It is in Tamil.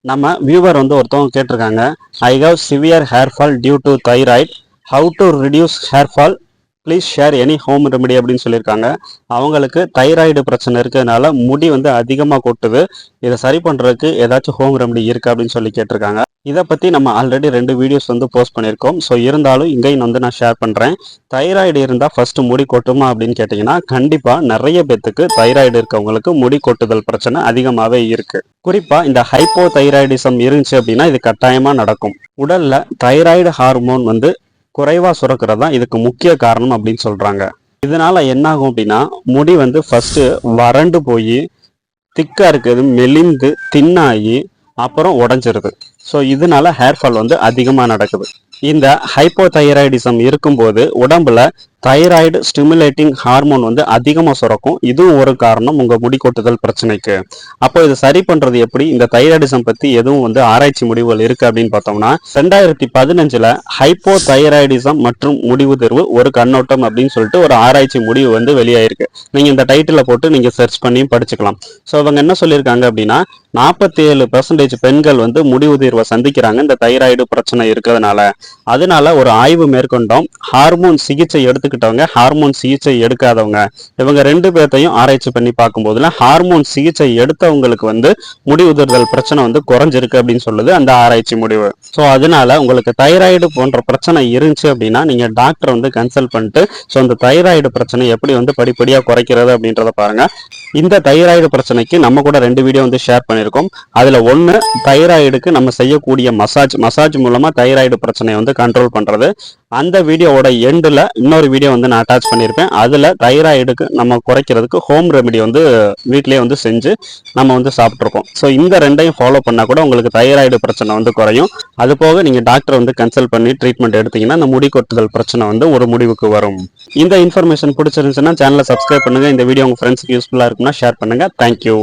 நம்ம வியூவர் வந்து ஒருத்தவங்க கேட்டிருக்காங்க, I have severe hair fall due to thyroid, how to reduce hair fall, please share any home remedy அப்படின்னு சொல்லியிருக்காங்க. அவங்களுக்கு தைராய்டு பிரச்சனை இருக்கிறதுனால முடி வந்து அதிகமாக கொட்டுது. இதை சரி பண்ணுறதுக்கு ஏதாச்சும் ஹோம் ரெமெடி இருக்குது அப்படின்னு சொல்லி கேட்டிருக்காங்க. இதை பற்றி நம்ம ஆல்ரெடி 2 வீடியோஸ் வந்து போஸ்ட் பண்ணியிருக்கோம். ஸோ இருந்தாலும் இங்கேயும் வந்து நான் ஷேர் பண்ணுறேன். தைராய்டு இருந்தால் ஃபர்ஸ்ட் முடி கொட்டுமா அப்படின்னு கேட்டிங்கன்னா, கண்டிப்பாக நிறைய பேத்துக்கு தைராய்டு இருக்கவங்களுக்கு முடி கொட்டுதல் பிரச்சனை அதிகமாகவே இருக்குது. குறிப்பாக இந்த ஹைப்போ தைராய்டிசம் இருந்துச்சு அப்படின்னா இது கட்டாயமாக நடக்கும். உடலில் தைராய்டு ஹார்மோன் வந்து குறைவா சுரக்கிறது தான் இதுக்கு முக்கிய காரணம் அப்படின்னு சொல்றாங்க. இதனால என்ன ஆகும் அப்படின்னா, முடி வந்து ஃபர்ஸ்ட் வறண்டு போய் திக்கா இருக்குது, மெலிந்து தின்னாகி அப்புறம் உடஞ்சிருது. ஸோ இதனால ஹேர் ஃபால் வந்து அதிகமாக நடக்குது. இந்த ஹைப்போதைராய்டிசம் இருக்கும்போது உடம்புல தைராய்டு ஸ்டிமுலேட்டிங் ஹார்மோன் வந்து அதிகமாக சுரக்கும். இதுவும் ஒரு காரணம் உங்க முடி கொட்டுதல் பிரச்சனைக்கு. அப்போ இதை சரி பண்றது எப்படி? இந்த தைராய்டிசம் பத்தி எதுவும் வந்து ஆராய்ச்சி முடிவுகள் இருக்கு அப்படின்னு பார்த்தோம்னா, 2015 ஹைப்போதைராய்டிசம் மற்றும் முடிவுதிர்வு ஒரு கண்ணோட்டம் அப்படின்னு சொல்லிட்டு ஒரு ஆராய்ச்சி முடிவு வந்து வெளியாயிருக்கு. நீங்க இந்த டைட்டில போட்டு நீங்க சர்ச் பண்ணியும் படிச்சுக்கலாம். ஸோ அவங்க என்ன சொல்லியிருக்காங்க அப்படின்னா, 47% பெண்கள் வந்து முடிவுதிர்வை சந்திக்கிறாங்க இந்த தைராய்டு பிரச்சனை இருக்கிறதுனால. அதனால ஒரு ஆய்வு மேற்கொண்டோம். ஹார்மோன் சிகிச்சை எடுத்துக்கிட்டவங்க, ஹார்மோன் சிகிச்சை எடுக்காதவங்க, இவங்க 2 பேர்த்தையும் ஆராய்ச்சி பண்ணி பார்க்கும்போதுல ஹார்மோன் சிகிச்சை எடுத்தவங்களுக்கு வந்து முடி உதிர்தல் பிரச்சனை வந்து குறைஞ்சிருக்கு அப்படின்னு சொல்லுது அந்த ஆராய்ச்சி முடிவு. ஸோ அதனால உங்களுக்கு தைராய்டு போன்ற பிரச்சனை இருந்துச்சு அப்படின்னா நீங்க டாக்டர் வந்து கன்சல்ட் பண்ணிட்டு ஸோ அந்த தைராய்டு பிரச்சனை எப்படி வந்து படிப்படியாக குறைக்கிறது அப்படின்றத பாருங்க. இந்த தைராய்டு பிரச்சனைக்கு நம்ம கூட 2 வீடியோ வந்து ஷேர் பண்ணியிருக்கோம். அதுல ஒன்று தைராய்டுக்கு நம்ம செய்யக்கூடிய மசாஜ் மூலமா தைராய்டு பிரச்சனையை வந்து கண்ட்ரோல் பண்றது. அந்த வீடியோவோட எண்டில் இன்னொரு வீடியோ வந்து நான் அட்டாச் பண்ணியிருப்பேன். அதில் தைராய்டுக்கு நம்ம குறைக்கிறதுக்கு ஹோம் ரெமெடி வந்து வீட்டிலேயே வந்து செஞ்சு நம்ம வந்து சாப்பிட்ருக்கோம். ஸோ இந்த 2ஐயும் ஃபாலோ பண்ணால் கூட உங்களுக்கு தைராய்டு பிரச்சனை வந்து குறையும். அது போக நீங்கள் டாக்டர் வந்து கன்சல்ட் பண்ணி ட்ரீட்மெண்ட் எடுத்தீங்கன்னா அந்த முடி கொட்டுதல் பிரச்சனை வந்து ஒரு முடிவுக்கு வரும். இந்த இன்ஃபர்மேஷன் பிடிச்சிருந்துச்சுன்னா சேனலை சப்ஸ்கிரைப் பண்ணுங்கள். இந்த வீடியோ உங்கள் ஃப்ரெண்ட்ஸ்க்கு யூஸ்ஃபுல்லாக இருக்குன்னா ஷேர் பண்ணுங்கள். தேங்க்யூ.